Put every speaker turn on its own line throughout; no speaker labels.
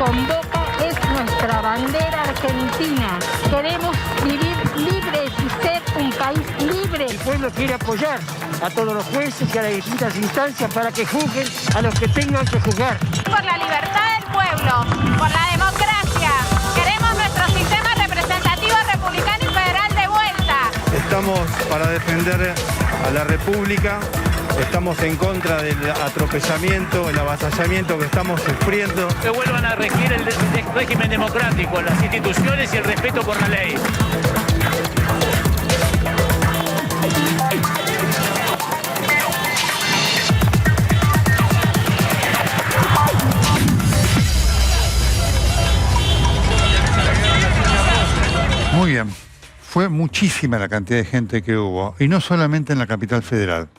convoca es nuestra bandera argentina. Queremos vivir libres y ser un país libre.
El pueblo quiere apoyar a todos los jueces y a las distintas instancias para que juzguen a los que tengan que juzgar.
Por la libertad del pueblo, por la democracia. Queremos nuestro sistema representativo republicano y federal de vuelta.
Estamos para defender a la República. Estamos en contra del atropellamiento, el avasallamiento que estamos sufriendo.
Que vuelvan a regir el régimen democrático, las instituciones y el respeto por la ley.
Muy bien. Fue muchísima la cantidad de gente que hubo, y no solamente en la capital federal.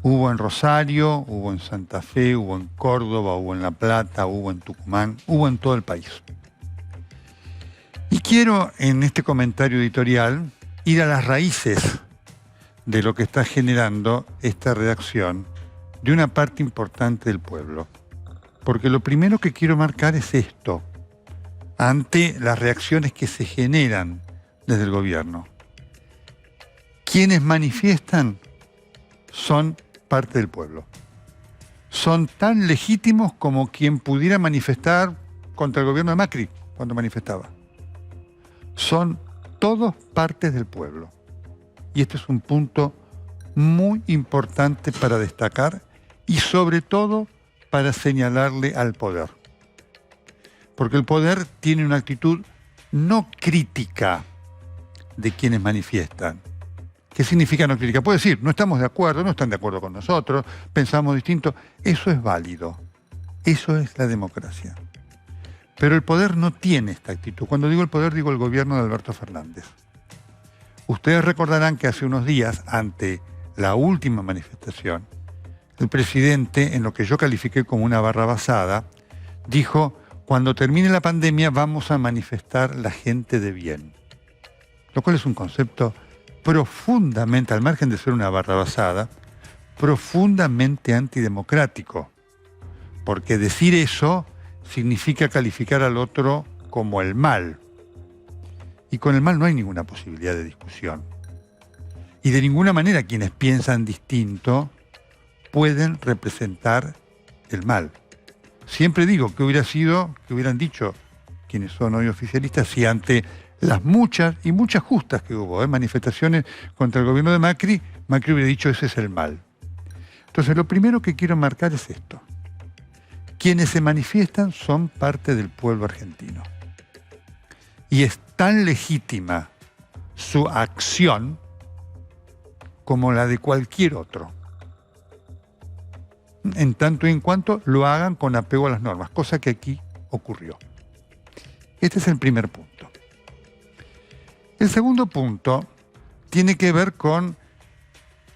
Hubo en Rosario, hubo en Santa Fe, hubo en Córdoba, hubo en La Plata, hubo en Tucumán, hubo en todo el país. Y quiero, en este comentario editorial, ir a las raíces de lo que está generando esta reacción de una parte importante del pueblo. Porque lo primero que quiero marcar es esto, ante las reacciones que se generan desde el gobierno. Quienes manifiestan son parte del pueblo. Son tan legítimos como quien pudiera manifestar contra el gobierno de Macri cuando manifestaba. Son todos partes del pueblo. Y este es un punto muy importante para destacar y sobre todo para señalarle al poder. Porque el poder tiene una actitud no crítica de quienes manifiestan. ¿Qué significa no crítica? Puede decir, no estamos de acuerdo, no están de acuerdo con nosotros, pensamos distinto. Eso es válido. Eso es la democracia. Pero el poder no tiene esta actitud. Cuando digo el poder, digo el gobierno de Alberto Fernández. Ustedes recordarán que hace unos días, ante la última manifestación, el presidente, en lo que yo califiqué como una barrabasada, dijo, cuando termine la pandemia vamos a manifestar la gente de bien. Lo cual es un concepto profundamente, al margen de ser una barrabasada, profundamente antidemocrático. Porque decir eso significa calificar al otro como el mal. Y con el mal no hay ninguna posibilidad de discusión. Y de ninguna manera quienes piensan distinto pueden representar el mal. Siempre digo que hubiera sido, que hubieran dicho quienes son hoy oficialistas, si ante las muchas y muchas justas que hubo, manifestaciones contra el gobierno de Macri, Macri hubiera dicho ese es el mal. Entonces lo primero que quiero marcar es esto. Quienes se manifiestan son parte del pueblo argentino. Y es tan legítima su acción como la de cualquier otro. En tanto y en cuanto lo hagan con apego a las normas, cosa que aquí ocurrió. Este es el primer punto. El segundo punto tiene que ver con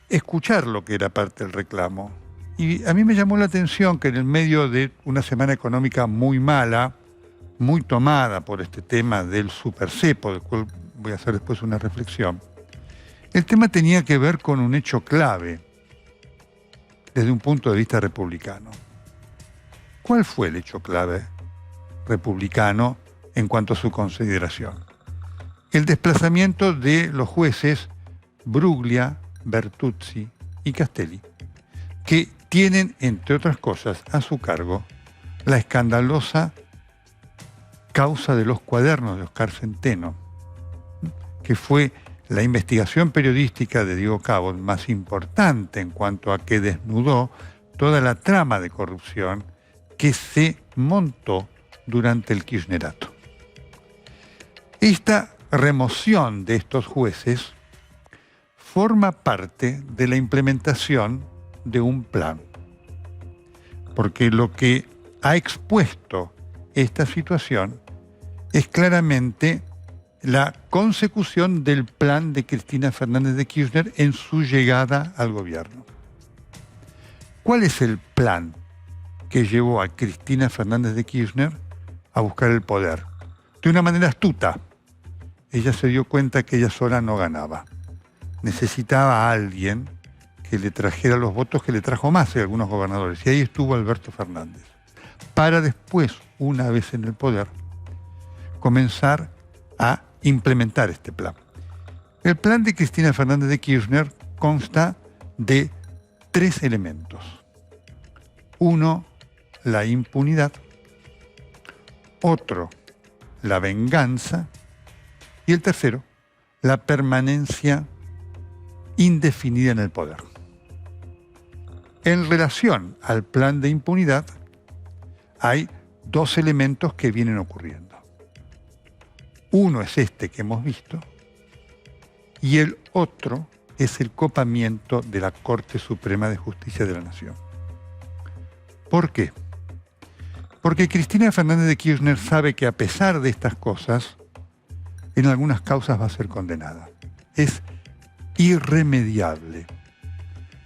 escuchar lo que era parte del reclamo. Y a mí me llamó la atención que en el medio de una semana económica muy mala, muy tomada por este tema del supercepo, del cual voy a hacer después una reflexión, el tema tenía que ver con un hecho clave desde un punto de vista republicano. ¿Cuál fue el hecho clave republicano en cuanto a su consideración? El desplazamiento de los jueces Bruglia, Bertuzzi y Castelli, que tienen, entre otras cosas, a su cargo la escandalosa causa de los cuadernos de Oscar Centeno, que fue la investigación periodística de Diego Cabot más importante en cuanto a que desnudó toda la trama de corrupción que se montó durante el kirchnerato. Esta remoción de estos jueces forma parte de la implementación de un plan. Porque lo que ha expuesto esta situación es claramente la consecución del plan de Cristina Fernández de Kirchner en su llegada al gobierno. ¿Cuál es el plan que llevó a Cristina Fernández de Kirchner a buscar el poder? De una manera astuta. Ella se dio cuenta que ella sola no ganaba. Necesitaba a alguien que le trajera los votos que le trajo más a algunos gobernadores. Y ahí estuvo Alberto Fernández. Para después una vez en el poder, comenzar a implementar este plan. El plan de Cristina Fernández de Kirchner consta de 3 elementos. Uno, la impunidad. Otro, la venganza. Y el tercero, la permanencia indefinida en el poder. En relación al plan de impunidad, hay 2 elementos que vienen ocurriendo. Uno es este que hemos visto, y el otro es el copamiento de la Corte Suprema de Justicia de la Nación. ¿Por qué? Porque Cristina Fernández de Kirchner sabe que a pesar de estas cosas, en algunas causas va a ser condenada. Es irremediable,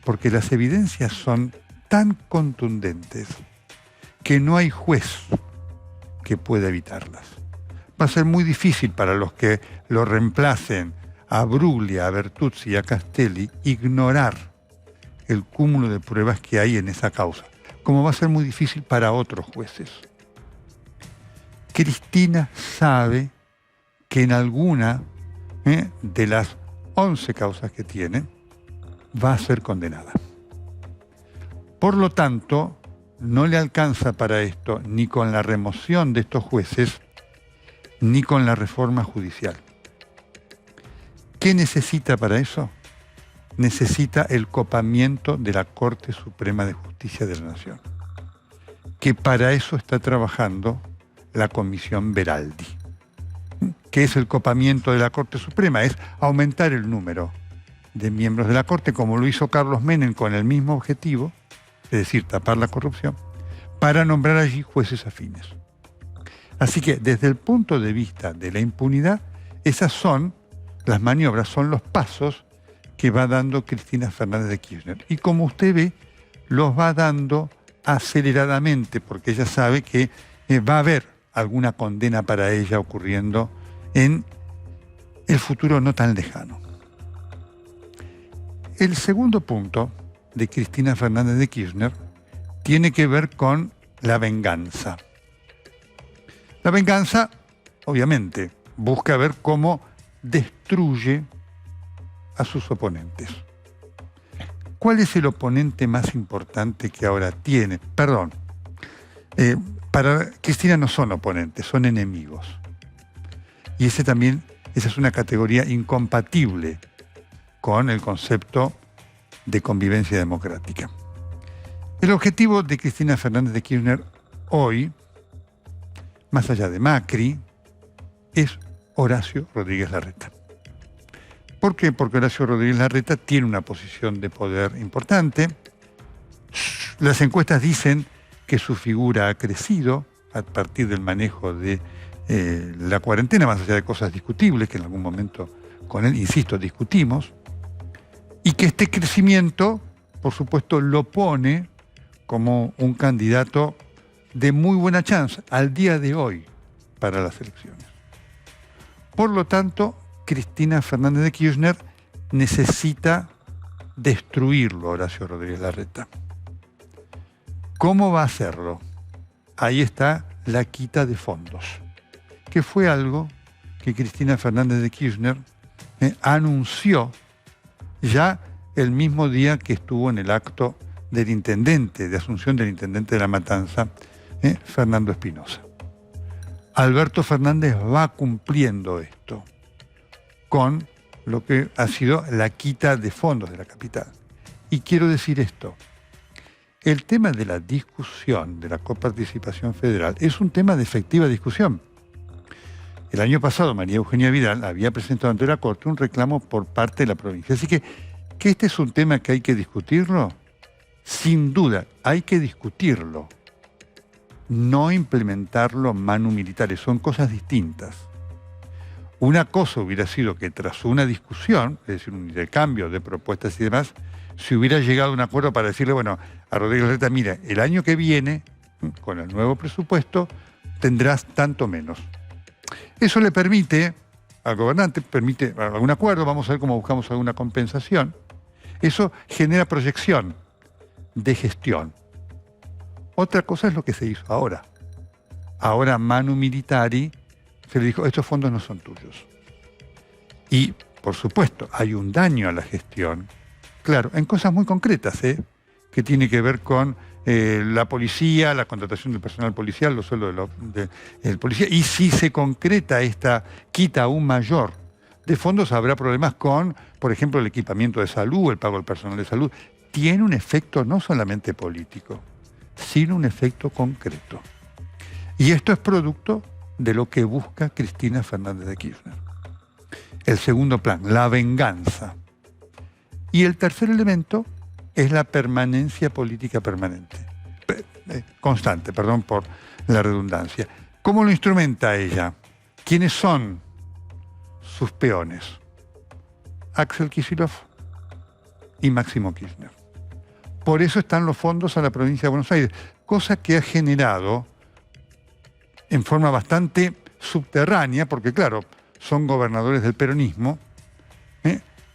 porque las evidencias son tan contundentes que no hay juez que pueda evitarlas. Va a ser muy difícil para los que lo reemplacen a Bruglia, a Bertuzzi y a Castelli ignorar el cúmulo de pruebas que hay en esa causa, como va a ser muy difícil para otros jueces. Cristina sabe que en alguna de las 11 causas que tiene va a ser condenada. Por lo tanto, no le alcanza para esto ni con la remoción de estos jueces ni con la reforma judicial. ¿Qué necesita para eso? Necesita el copamiento de la Corte Suprema de Justicia de la Nación, que para eso está trabajando la Comisión Beraldi. ¿Qué es el copamiento de la Corte Suprema? Es aumentar el número de miembros de la Corte, como lo hizo Carlos Menem con el mismo objetivo, es decir, tapar la corrupción, para nombrar allí jueces afines. Así que desde el punto de vista de la impunidad, esas son las maniobras, son los pasos que va dando Cristina Fernández de Kirchner. Y como usted ve, los va dando aceleradamente, porque ella sabe que va a haber alguna condena para ella ocurriendo en el futuro no tan lejano. El segundo punto de Cristina Fernández de Kirchner tiene que ver con la venganza. La venganza, obviamente, busca ver cómo destruye a sus oponentes. ¿Cuál es el oponente más importante que ahora tiene? Perdón, para Cristina no son oponentes, son enemigos. Y esa es una categoría incompatible con el concepto de convivencia democrática. El objetivo de Cristina Fernández de Kirchner hoy, más allá de Macri, es Horacio Rodríguez Larreta. ¿Por qué? Porque Horacio Rodríguez Larreta tiene una posición de poder importante. Las encuestas dicen que su figura ha crecido a partir del manejo de la cuarentena, más allá de cosas discutibles que en algún momento con él, insisto, discutimos, y que este crecimiento, por supuesto, lo pone como un candidato de muy buena chance al día de hoy para las elecciones. Por lo tanto, Cristina Fernández de Kirchner necesita destruirlo, Horacio Rodríguez Larreta. ¿Cómo va a hacerlo? Ahí está la quita de fondos, que fue algo que Cristina Fernández de Kirchner anunció ya el mismo día que estuvo en el acto del intendente, de asunción del intendente de La Matanza, Fernando Espinosa. Alberto Fernández va cumpliendo esto con lo que ha sido la quita de fondos de la capital. Y quiero decir esto, el tema de la discusión de la coparticipación federal es un tema de efectiva discusión. El año pasado María Eugenia Vidal había presentado ante la Corte un reclamo por parte de la provincia. Así que este es un tema que hay que discutirlo. Sin duda, hay que discutirlo. No implementarlo manu militares, son cosas distintas. Una cosa hubiera sido que tras una discusión, es decir, un intercambio de propuestas y demás, se hubiera llegado a un acuerdo para decirle, bueno, a Rodríguez Larreta, mira, el año que viene, con el nuevo presupuesto, tendrás tanto menos. Eso le permite al gobernante, permite algún acuerdo, vamos a ver cómo buscamos alguna compensación. Eso genera proyección de gestión. Otra cosa es lo que se hizo ahora. ahora Manu Militari, se le dijo, estos fondos no son tuyos. Y, por supuesto, hay un daño a la gestión, claro, en cosas muy concretas, que tiene que ver con la policía, la contratación del personal policial, los sueldos del policía, y si se concreta esta quita aún mayor de fondos, habrá problemas con, por ejemplo, el equipamiento de salud, el pago del personal de salud. Tiene un efecto no solamente político, sino un efecto concreto. Y esto es producto de lo que busca Cristina Fernández de Kirchner. El segundo plan, la venganza. Y el tercer elemento es la permanencia política constante, perdón por la redundancia. ¿Cómo lo instrumenta ella? ¿Quiénes son sus peones? Axel Kicillof y Máximo Kirchner. Por eso están los fondos a la provincia de Buenos Aires, cosa que ha generado en forma bastante subterránea, porque claro, son gobernadores del peronismo,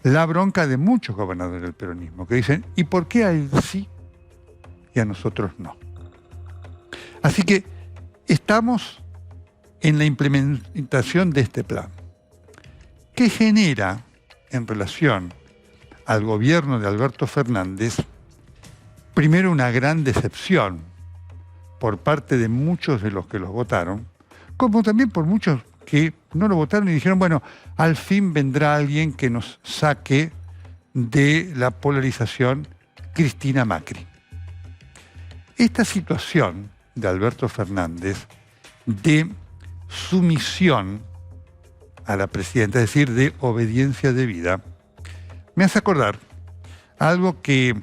la bronca de muchos gobernadores del peronismo, que dicen, ¿y por qué a él sí y a nosotros no? Así que estamos en la implementación de este plan, que genera en relación al gobierno de Alberto Fernández, primero una gran decepción por parte de muchos de los que los votaron, como también por muchos que no lo votaron y dijeron, bueno, al fin vendrá alguien que nos saque de la polarización Cristina-Macri. Esta situación de Alberto Fernández de sumisión a la presidenta, es decir, de obediencia debida, me hace acordar algo que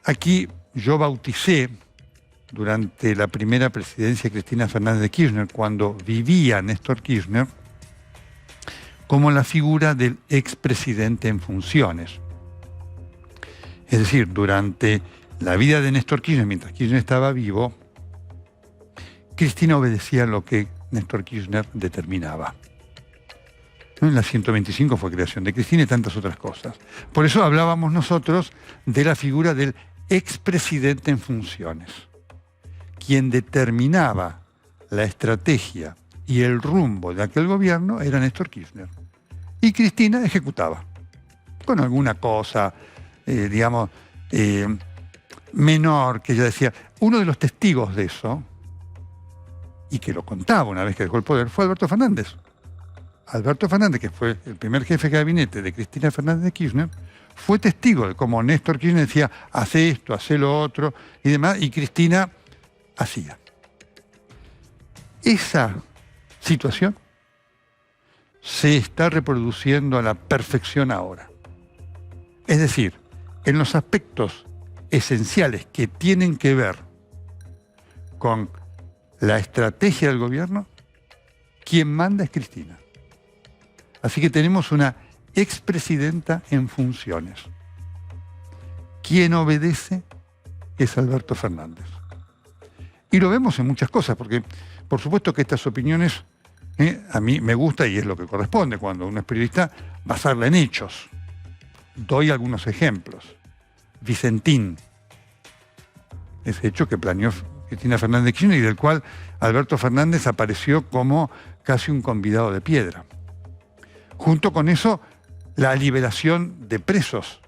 aquí yo bauticé durante la primera presidencia de Cristina Fernández de Kirchner, cuando vivía Néstor Kirchner, como la figura del expresidente en funciones. Es decir, durante la vida de Néstor Kirchner, mientras Kirchner estaba vivo, Cristina obedecía lo que Néstor Kirchner determinaba. La 125 fue creación de Cristina y tantas otras cosas. Por eso hablábamos nosotros de la figura del expresidente en funciones. Quien determinaba la estrategia y el rumbo de aquel gobierno era Néstor Kirchner. Y Cristina ejecutaba. Con alguna cosa, menor, que ella decía. Uno de los testigos de eso, y que lo contaba una vez que dejó el poder, fue Alberto Fernández. Alberto Fernández, que fue el primer jefe de gabinete de Cristina Fernández de Kirchner, fue testigo de cómo Néstor Kirchner decía, hace esto, hace lo otro, y demás, y Cristina hacía. Esa situación se está reproduciendo a la perfección ahora. Es decir, en los aspectos esenciales que tienen que ver con la estrategia del gobierno, quien manda es Cristina. Así que tenemos una expresidenta en funciones. Quien obedece es Alberto Fernández. Y lo vemos en muchas cosas, porque por supuesto que estas opiniones a mí me gusta y es lo que corresponde cuando uno es periodista, basarla en hechos. Doy algunos ejemplos. Vicentín, ese hecho que planeó Cristina Fernández de Kirchner y del cual Alberto Fernández apareció como casi un convidado de piedra. Junto con eso, la liberación de presos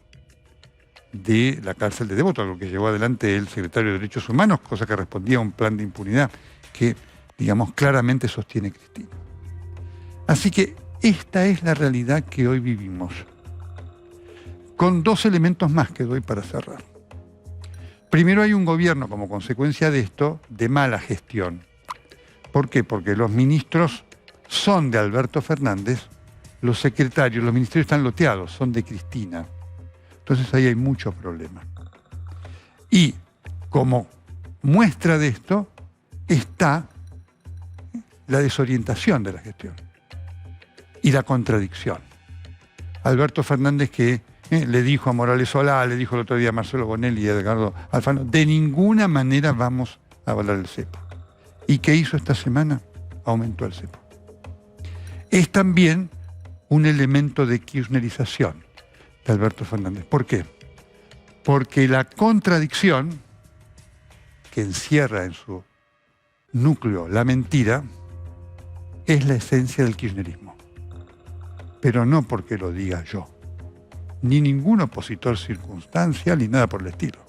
de la cárcel de Devoto, algo que llevó adelante el secretario de Derechos Humanos, cosa que respondía a un plan de impunidad que, claramente sostiene Cristina. Así que esta es la realidad que hoy vivimos, con dos elementos más que doy para cerrar. Primero, hay un gobierno, como consecuencia de esto, de mala gestión. ¿Por qué? Porque los ministros son de Alberto Fernández, los secretarios, los ministerios están loteados, son de Cristina. Entonces ahí hay muchos problemas. Y como muestra de esto está la desorientación de la gestión y la contradicción. Alberto Fernández que le dijo a Morales Solá, le dijo el otro día a Marcelo Bonelli y a Edgardo Alfano, de ninguna manera vamos a avalar el cepo. ¿Y qué hizo esta semana? Aumentó el cepo. Es también un elemento de kirchnerización de Alberto Fernández. ¿Por qué? Porque la contradicción que encierra en su núcleo, la mentira, es la esencia del kirchnerismo. Pero no porque lo diga yo, ni ningún opositor circunstancial, ni nada por el estilo,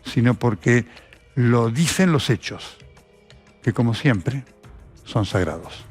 sino porque lo dicen los hechos, que como siempre son sagrados.